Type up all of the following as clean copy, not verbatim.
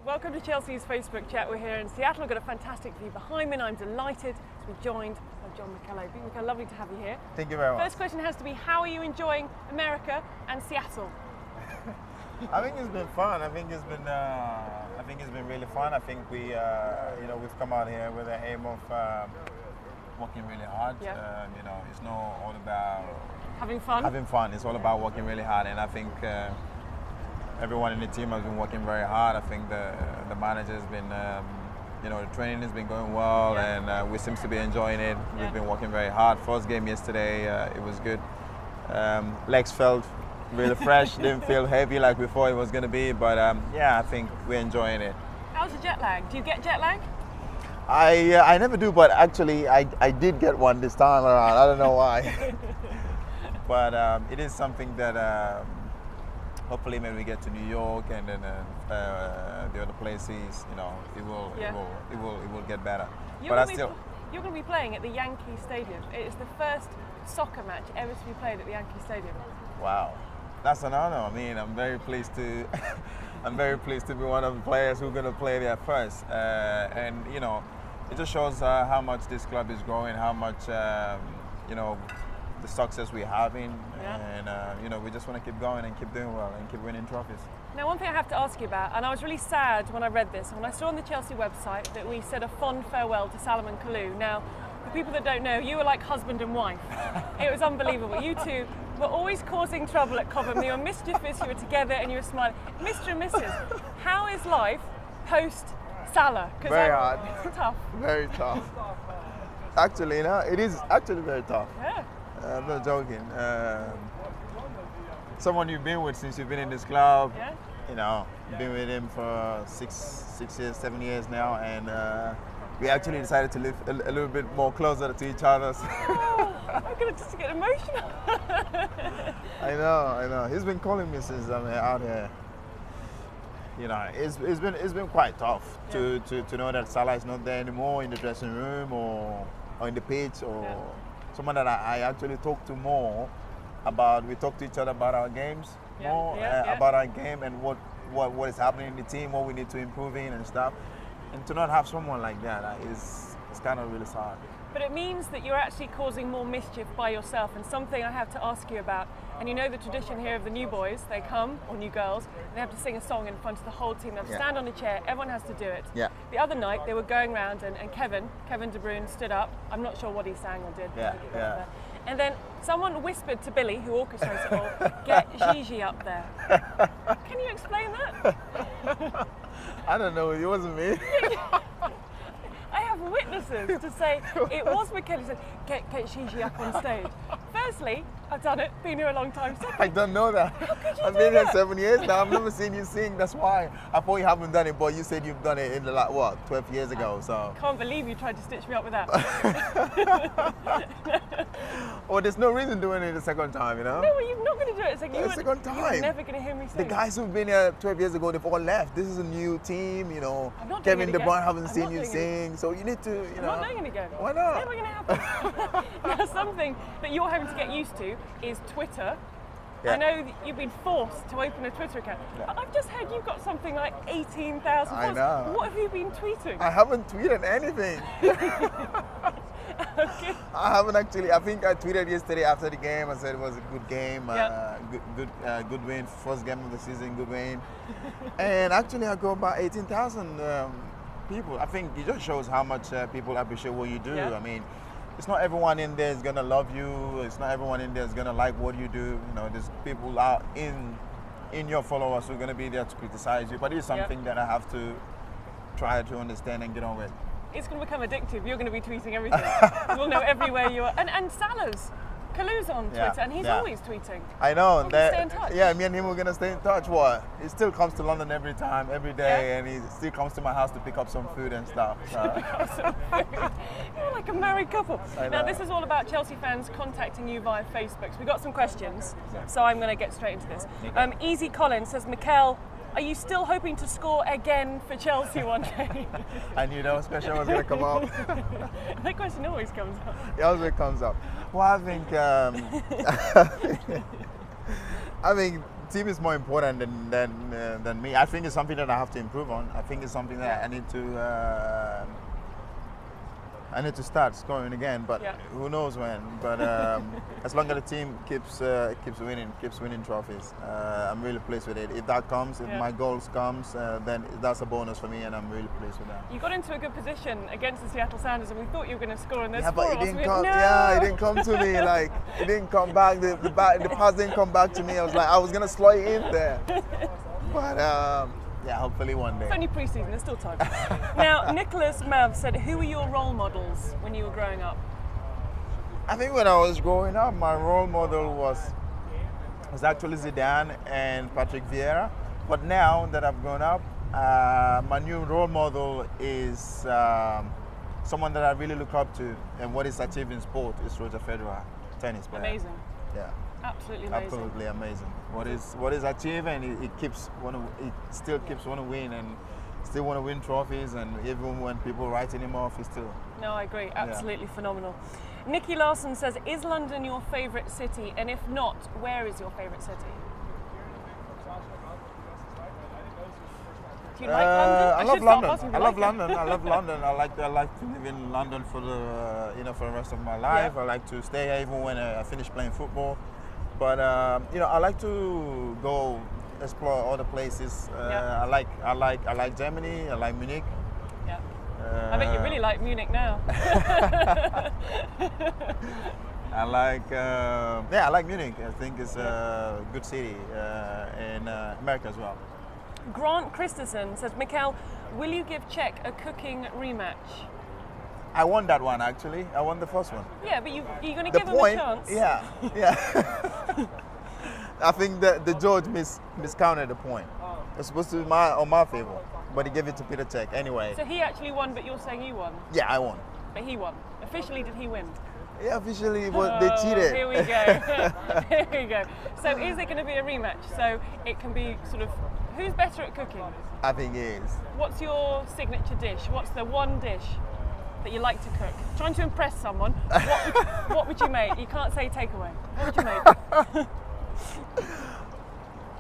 Welcome to Chelsea's Facebook chat. We're here in Seattle. We've got a fantastic view behind me and I'm delighted to be joined by John Mikel Lukaku. Mikel, lovely to have you here. Thank you very much. First question has to be, how are you enjoying America and Seattle? I think it's been fun. I think it's been really fun. I think we, we've come out here with the aim of working really hard. Yeah. It's not all about having fun. Having fun. It's all about working really hard, and I think everyone in the team has been working very hard. I think the manager has been, the training has been going well, yeah. and we seem to be enjoying it. Yeah. We've been working very hard. First game yesterday, it was good. Legs felt really fresh, didn't feel heavy like we thought it was going to be, but I think we're enjoying it. How's the jet lag? Do you get jet lag? I never do, but actually I did get one this time around. I don't know why. But it is something that hopefully when we get to New York and then the other places, it will get better. You're going to be playing at the Yankee Stadium. It is the first soccer match ever to be played at the Yankee Stadium. Wow, that's an honor. I mean, I'm very pleased to be one of the players who's going to play there first. And it just shows how much this club is growing, how much the success we're having, and we just want to keep going and keep doing well and keep winning trophies. Now, one thing I have to ask you about, and I was really sad when I read this, when I saw on the Chelsea website that we said a fond farewell to Salomon Kalou. Now, for people that don't know, you were like husband and wife. It was unbelievable. You two were always causing trouble at Cobham. You were mischievous, you were together and you were smiling. Mr. and Mrs., how is life post Salah? Very hard. Tough. Very tough. Actually, it is actually very tough. Yeah. I'm not joking. Someone you've been with since you've been in this club, been with him for 6 years, 7 years now, and we actually decided to live a little bit more closer to each other. Oh, I'm going to just get emotional. I know. He's been calling me since I'm out here. It's been quite tough to know that Salah is not there anymore in the dressing room or in the pitch, or someone that I actually talk to more about. We talk to each other about our games about our game and what is happening in the team, what we need to improve in and stuff. And to not have someone like that is kind of really sad. But it means that you're actually causing more mischief by yourself, and something I have to ask you about. And you know the tradition here of the new boys, they come, or new girls, they have to sing a song in front of the whole team. They have to stand on a chair, everyone has to do it. Yeah. The other night they were going around and Kevin De Bruyne stood up. I'm not sure what he sang or did. Yeah. And then someone whispered to Billy, who orchestrates it all, get Gigi up there. Can you explain that? I don't know, it wasn't me. I have witnesses to say it was Mikel who said, get Gigi up on stage. Firstly, I've done it, been here a long time. Secondly, I don't know that. How could you I've been here 7 years now. I've never seen you sing. That's why. I thought you haven't done it, but you said you've done it in 12 years ago. So. Can't believe you tried to stitch me up with that. Well, there's no reason doing it the second time, No, well, you're not going to do it. It's like the second time. You're never going to hear me sing. The guys who've been here 12 years ago, they've all left. This is a new team, Kevin De Bruyne haven't seen you sing, so you need to, I'm not doing it again. Why not? It's never going to happen. Now, something that you're having to get used to is Twitter. Yeah. I know that you've been forced to open a Twitter account. Yeah. I've just heard you've got something like 18,000 followers. I know. What have you been tweeting? I haven't tweeted anything. Okay. I haven't actually. I think I tweeted yesterday after the game. I said it was a good game, good win. First game of the season, good win. And actually, I got about 18,000 people. I think it just shows how much people appreciate what you do. Yeah. I mean, it's not everyone in there is gonna love you. It's not everyone in there is gonna like what you do. There's people out in your followers who are gonna be there to criticize you. But it's something that I have to try to understand and get on with. It's going to become addictive. You're going to be tweeting everything. We'll know everywhere you are. And Salah's, Kalou's on Twitter, and he's always tweeting. I know. Stay in touch. Yeah, me and him are going to stay in touch. What? He still comes to London every day, and he still comes to my house to pick up some food and stuff. So. You're like a married couple. Now, this is all about Chelsea fans contacting you via Facebook. So we've got some questions, so I'm going to get straight into this. Easy Collins says, Mikel, are you still hoping to score again for Chelsea one day? I knew that question was going to come up. That question always comes up. It always comes up. Well, I think team is more important than me. I think it's something that I have to improve on. I think it's something that I need to start scoring again, but who knows when. But as long as the team keeps winning trophies, I'm really pleased with it. If that comes, if my goals comes, then that's a bonus for me, and I'm really pleased with that. You got into a good position against the Seattle Sounders, and we thought you were going to score in this. Yeah, but it didn't come. No! Yeah, it didn't come to me. Like it didn't come back. The pass didn't come back to me. I was like, I was gonna slide in there, but. Yeah, hopefully one day. It's only pre-season, there's still time. Now, Nicholas Mav said, who were your role models when you were growing up? I think when I was growing up, my role model was actually Zidane and Patrick Vieira. But now that I've grown up, my new role model is someone that I really look up to, and what he's achieved in sport is Roger Federer, tennis player. Amazing. Yeah. Absolutely amazing. Absolutely amazing. What is achieved, and he still keeps want to win, and still want to win trophies, and even when people writing him off, he still. No, I agree. Absolutely phenomenal. Nikki Larson says, "Is London your favourite city? And if not, where is your favourite city?" Do you like London? I love London. I love London. I love London. I like to live in London for the for the rest of my life. I like to stay here even when I finish playing football. But I like to go explore other places. I like Germany. I like Munich. Yeah. I bet you really like Munich now. I like Munich. I think it's a good city in America as well. Grant Christensen says, Mikel, will you give Czech a cooking rematch? I won that one, actually. I won the first one. Yeah, but you're going to give him a chance. Yeah. I think that the judge miscounted the point. It's supposed to be on my favor, but he gave it to Peter Cech anyway. So he actually won, but you're saying you won? Yeah, I won. But he won. Officially, did he win? Yeah, officially, they cheated. Here we go. Here we go. So is there going to be a rematch? So it can be sort of, who's better at cooking? I think he is. What's your signature dish? What's the one dish that you like to cook? Trying to impress someone, what would you make? You can't say takeaway. What would you make?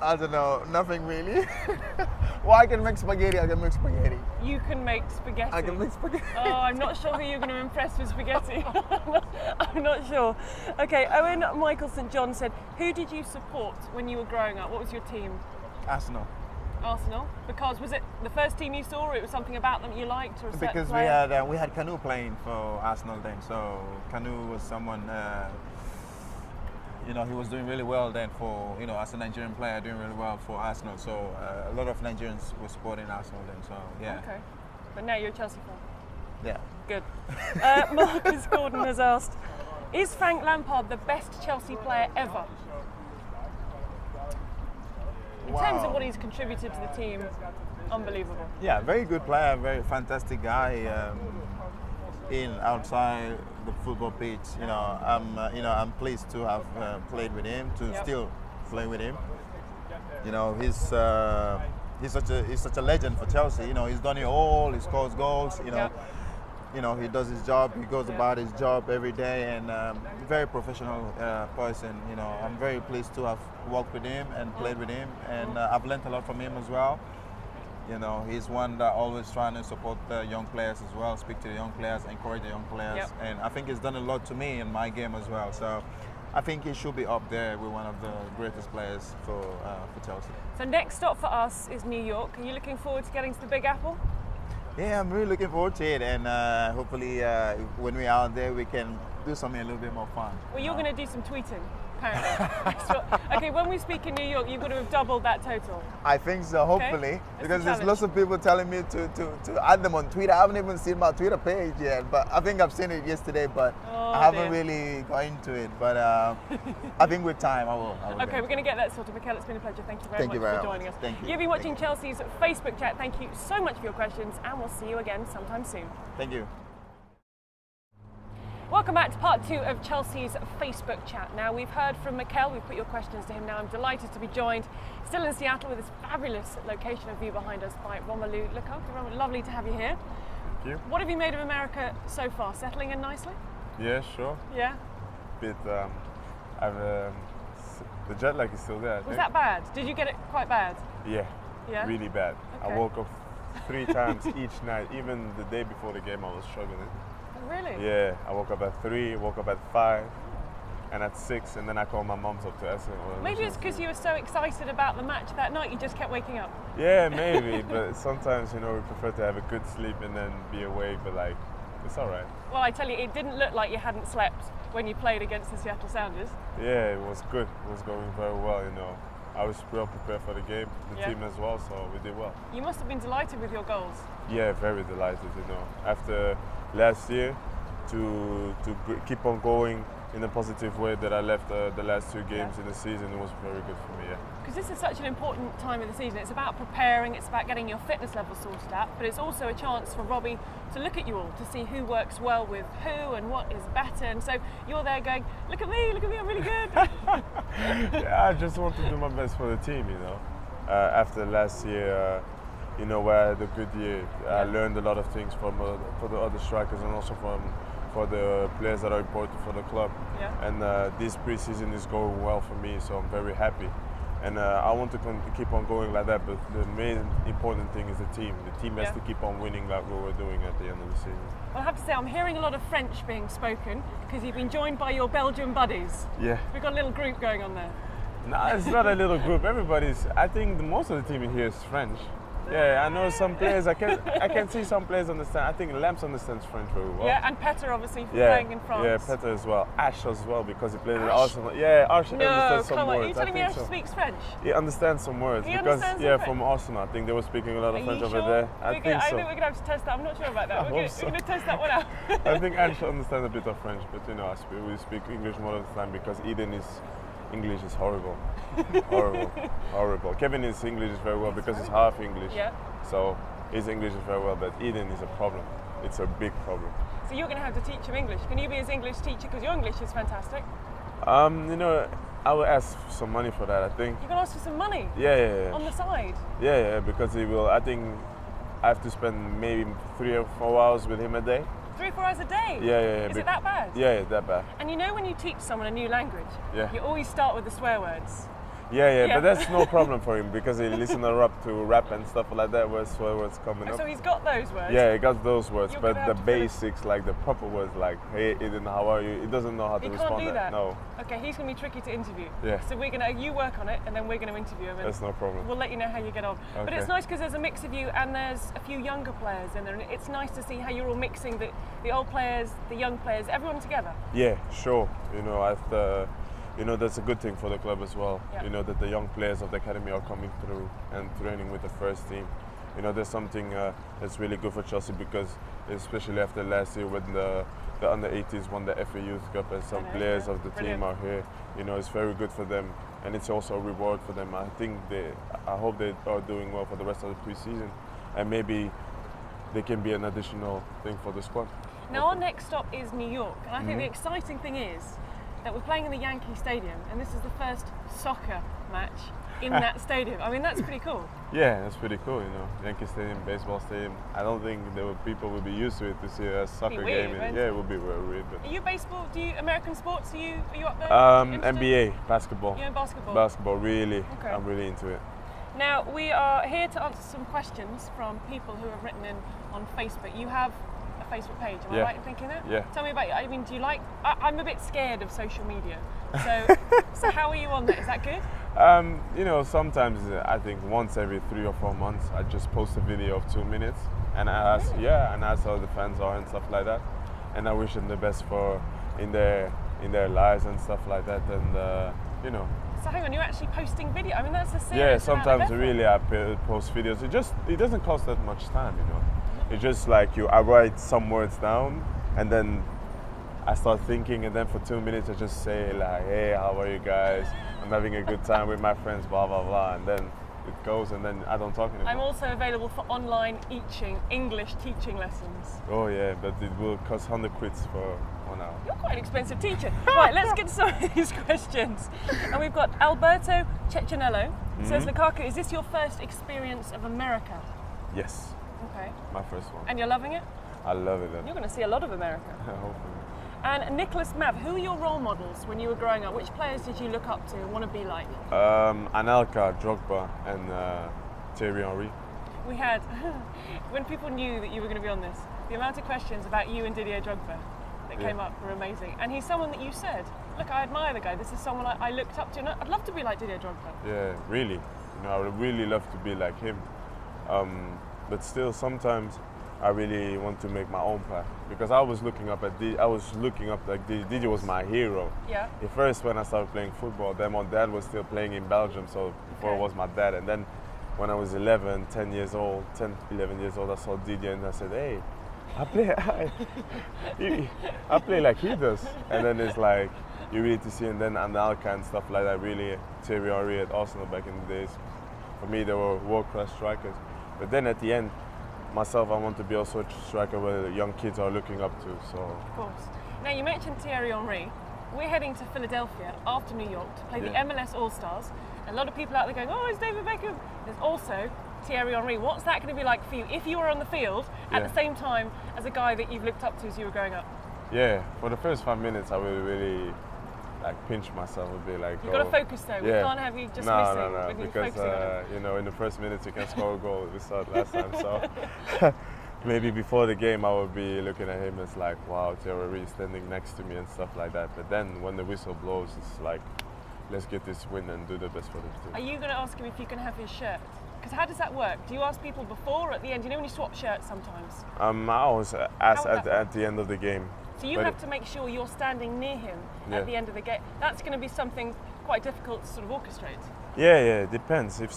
I don't know, nothing really. Well, I can make spaghetti. You can make spaghetti? I can make spaghetti. Oh, I'm not sure who you're going to impress with spaghetti. I'm not sure. Okay, Owen Michael St. John said, who did you support when you were growing up? What was your team? Arsenal. Because was it the first team you saw, or it was something about them you liked, or a certain because player? we had Kanu playing for Arsenal then, so Kanu was someone he was doing really well then for as a Nigerian player, doing really well for Arsenal. So a lot of Nigerians were supporting Arsenal then. So yeah. Okay, but now you're a Chelsea fan. Yeah. Good. Marcus Gordon has asked, is Frank Lampard the best Chelsea player ever? In terms of what he's contributed to the team, unbelievable. Yeah, very good player, very fantastic guy. Outside the football pitch, I'm pleased to have played with him, still play with him. He's such a legend for Chelsea. He's done it all. He scores goals. He does his job. He goes about his job every day, and very professional person. I'm very pleased to have worked with him and played with him, and I've learned a lot from him as well. He's one that always trying to support the young players as well, speak to the young players, encourage the young players, and I think he's done a lot to me in my game as well. So I think he should be up there with one of the greatest players for Chelsea. So next stop for us is New York. Are you looking forward to getting to the Big Apple? Yeah, I'm really looking forward to it, and hopefully when we're out there we can do something a little bit more fun. Well, you're going to do some tweeting, apparently. Okay, when we speak in New York, you've got to have doubled that total. I think so, hopefully, because there's lots of people telling me to add them on Twitter. I haven't even seen my Twitter page yet, but I think I've seen it yesterday, but I haven't really got into it. But I think with time I will. Okay, we're going to get that sorted. Mikel, it's been a pleasure. Thank you very much for joining us. Thank you. You've been watching Chelsea's Facebook chat. Thank you so much for your questions, and we'll see you again sometime soon. Thank you. Welcome back to part 2 of Chelsea's Facebook chat. Now, we've heard from Mikel, we've put your questions to him now. I'm delighted to be joined, still in Seattle, with this fabulous location of view behind us by Mikel Lukaku. Lovely to have you here. Thank you. What have you made of America so far? Settling in nicely? Yeah, sure. Yeah? I've The jet lag is still there. I Was think. that bad? Did you get it quite bad? Yeah. Yeah? Really bad. Okay. I woke up 3 times each night. Even the day before the game, I was struggling. Oh, really? Yeah, I woke up at 3, woke up at 5, and at 6, and then I called my mum up to ask her. Maybe it's because you were so excited about the match that night, you just kept waking up. Yeah, maybe, but sometimes, you know, we prefer to have a good sleep and then be awake, but like, it's all right. Well, I tell you, it didn't look like you hadn't slept when you played against the Seattle Sounders. Yeah, it was good. It was going very well, you know. I was well prepared for the game, the team as well, so we did well. You must have been delighted with your goals. Yeah, very delighted, you know. After last year, to keep on going in a positive way that I left the last 2 games in the season, it was very good for me, yeah. Because this is such an important time of the season. It's about preparing, it's about getting your fitness level sorted out, but it's also a chance for Robbie to look at you all, to see who works well with who and what is better. And so you're there going, look at me, I'm really good. Yeah, I just want to do my best for the team, you know. After last year, you know, where I had a good year, I learned a lot of things from for the other strikers and also for the players that are important for the club. Yeah. And this pre-season is going well for me, so I'm very happy. And I want to keep on going like that, but the main important thing is the team. The team has to keep on winning like we were doing at the end of the season. Well, I have to say, I'm hearing a lot of French being spoken because you've been joined by your Belgian buddies. Yeah. We've got a little group going on there. No, it's not a little group. I think most of the team here is French. Yeah, I know some players. I can see some players understand. I think Lamps understands French very well. Yeah, and Petter obviously playing in France. Yeah, Petter as well. Ash as well because he played in Arsenal. Yeah, Ash understands some come on. words. Are you telling me Ash so. speaks French? He understands some words He because understands yeah, some from Arsenal. I think they were speaking a lot of French Are you over sure? there. I think I so. think we're gonna have to test that. I'm not sure about that. We're gonna test that one out. I think Ash understands a bit of French, but you know, we speak English more of the time because Eden's English is horrible. horrible. Kevin's English is very well because he's half English. Yeah. So his English is very well, but Eden is a problem. It's a big problem. So you're going to have to teach him English. Can you be his English teacher? Because your English is fantastic. You know, I will ask for some money for that, I think. You're going to ask for some money? Yeah. On the side? Yeah, because he will, I think I have to spend maybe 3 or 4 hours with him a day. 3 or 4 hours a day? Yeah. Is it that bad? Yeah, that bad. And you know when you teach someone a new language, you always start with the swear words. Yeah, but that's no problem for him because he listens up to rap and stuff like that where swear words coming up. So he's got those words? Yeah, he got those words, You're but the gonna basics, like the proper words like, hey Eden, how are you? He doesn't know how to respond. He can't do that? No. Okay, he's going to be tricky to interview. Yeah. So you work on it and then we're going to interview him. And that's no problem. We'll let you know how you get on. Okay. But it's nice because there's a mix of you and there's a few younger players in there. And it's nice to see how you're all mixing the old players, the young players, everyone together. Yeah, sure. You know, you know, that's a good thing for the club as well. Yeah. You know, that the young players of the academy are coming through and training with the first team. You know, there's something that's really good for Chelsea because, especially after last year when the under-80s won the FA Youth Cup and some players of the team are here, you know, it's very good for them and it's also a reward for them. I hope they are doing well for the rest of the pre-season and maybe they can be an additional thing for the squad. Now our next stop is New York, and I think the exciting thing is that we're playing in the Yankee Stadium, and this is the first soccer match in that stadium. I mean, that's pretty cool. Yeah, that's pretty cool, you know. Yankee Stadium, baseball stadium. I don't think people would be used to it to see a soccer game. Yeah, it would be very weird. But are you baseball? Do you American sports? Are you up there? NBA, basketball. You're in basketball? Basketball, really. Okay. I'm really into it. Now, we are here to answer some questions from people who have written in on Facebook. You have a Facebook page, am I right in thinking that? Yeah. Tell me about, I mean, do you like, I'm a bit scared of social media. So how are you on that? Is that good? You know, sometimes I think once every 3 or 4 months I just post a video of 2 minutes and I ask, and ask how the fans are and stuff like that. And I wish them the best in their lives and stuff like that. And you know. So hang on, you're actually posting video? I mean, that's a serious Yeah, sometimes amount of really I post videos. It doesn't cost that much time, you know. It's just like I write some words down and then I start thinking and then for 2 minutes I just say like, hey, how are you guys? I'm having a good time with my friends, blah, blah, blah. And then it goes and then I don't talk anymore. I'm also available for online English teaching lessons. Oh yeah, but it will cost 100 quids for 1 hour. You're quite an expensive teacher. Right, let's get to some of these questions. And we've got Alberto Cecchinello. Says, Lukaku, is this your first experience of America? Yes. Okay. My first one. And you're loving it? I love it. You're going to see a lot of America. Hopefully. And Nicholas Mav, who were your role models when you were growing up? Which players did you look up to and want to be like? Anelka, Drogba, and Thierry Henry. We had, when people knew that you were going to be on this, the amount of questions about you and Didier Drogba that came up were amazing. And he's someone that you said, look, I admire the guy. This is someone I looked up to, and I'd love to be like Didier Drogba. Yeah, really. You know, I would really love to be like him. But still, sometimes I really want to make my own path, because I was looking up at Didier was my hero. Yeah. At first, when I started playing football, then my dad was still playing in Belgium, so before it was my dad. And then when I was 11 years old, I saw Didier and I said, hey, I play like he does. And then it's like, you really to see, and then Anelka and stuff like that, really, Thierry Henry at Arsenal back in the days. For me, they were world-class strikers. But then at the end, myself, I want to be also a striker where the young kids are looking up to. So. Of course. Now, you mentioned Thierry Henry. We're heading to Philadelphia after New York to play the MLS All-Stars. A lot of people out there going, oh, it's David Beckham. There's also Thierry Henry. What's that going to be like for you if you were on the field at the same time as a guy that you've looked up to as you were growing up? Yeah, for the first 5 minutes, I would really pinch myself a bit. Like, you've got to focus though. We can't have you just missing. No, because you know, in the first minutes you can score a goal. We saw it last time, so maybe before the game I would be looking at him as like, wow, Thierry is standing next to me and stuff like that. But then when the whistle blows, it's like, let's get this win and do the best for the team. Are you going to ask him if you can have his shirt? Because how does that work? Do you ask people before or at the end? You know when you swap shirts sometimes? I always ask at the end of the game. So you have to make sure you're standing near him at the end of the game. That's going to be something quite difficult to sort of orchestrate. Yeah, it depends. If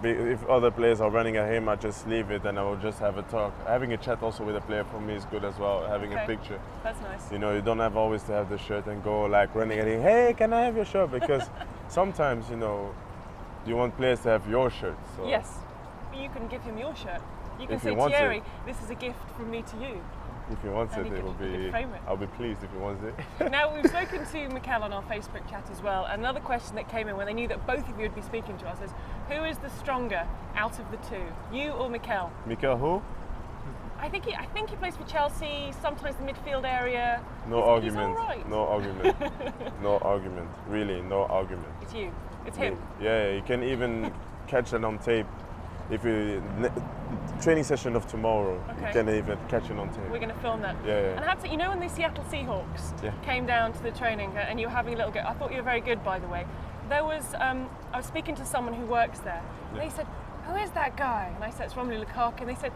if other players are running at him, I just leave it and I will just have a talk. Having a chat also with a player for me is good as well. Having a picture. That's nice. You know, you don't have always to have the shirt and go like running at him. Hey, can I have your shirt? Because sometimes, you know, you want players to have your shirt. So. Yes, but you can give him your shirt. You can if say, Thierry, this is a gift from me to you. If he wants it, it will be. I'll be pleased if he wants it. Now, we've spoken to Mikel on our Facebook chat as well. Another question that came in when they knew that both of you would be speaking to us is, who is the stronger out of the two, you or Mikel? Mikel who? I think he plays for Chelsea, sometimes the midfield area. No argument. He's all right. No argument. No argument. Really, no argument. It's you. It's him. Yeah, you can even catch it on tape. If you training session of tomorrow, you can even catch it on tape. We're going to film that. Yeah. And I have to, you know, when the Seattle Seahawks came down to the training and you were having a little go, I thought you were very good, by the way. There was, I was speaking to someone who works there. And they said, who is that guy? And I said, it's Romelu Lukaku. And they said,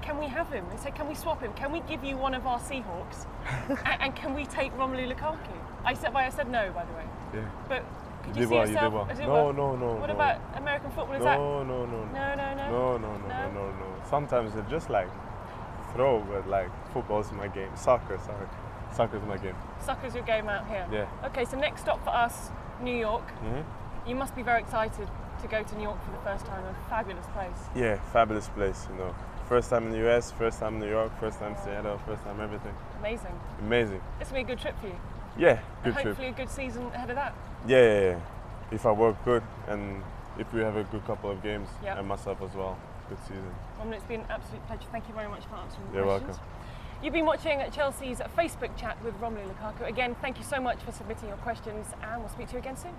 can we have him? They said, can we swap him? Can we give you one of our Seahawks? and can we take Romelu Lukaku? I said no, by the way. Yeah. But could you see yourself? No. What about American football? Is No. Sometimes it's just like throw, but like football's my game. Soccer's my game. Soccer's your game out here? Yeah. Okay, so next stop for us, New York. You must be very excited to go to New York for the first time. A fabulous place. Yeah, fabulous place, you know. First time in the US, first time New York, first time Seattle, first time everything. Amazing. This will be a good trip for you. Yeah, good trip. Hopefully a good season ahead of that. Yeah. If I work good and if we have a good couple of games and myself as well, good season. Well, it's been an absolute pleasure. Thank you very much for answering the questions. You're welcome. You've been watching Chelsea's Facebook chat with Romelu Lukaku. Again, thank you so much for submitting your questions and we'll speak to you again soon.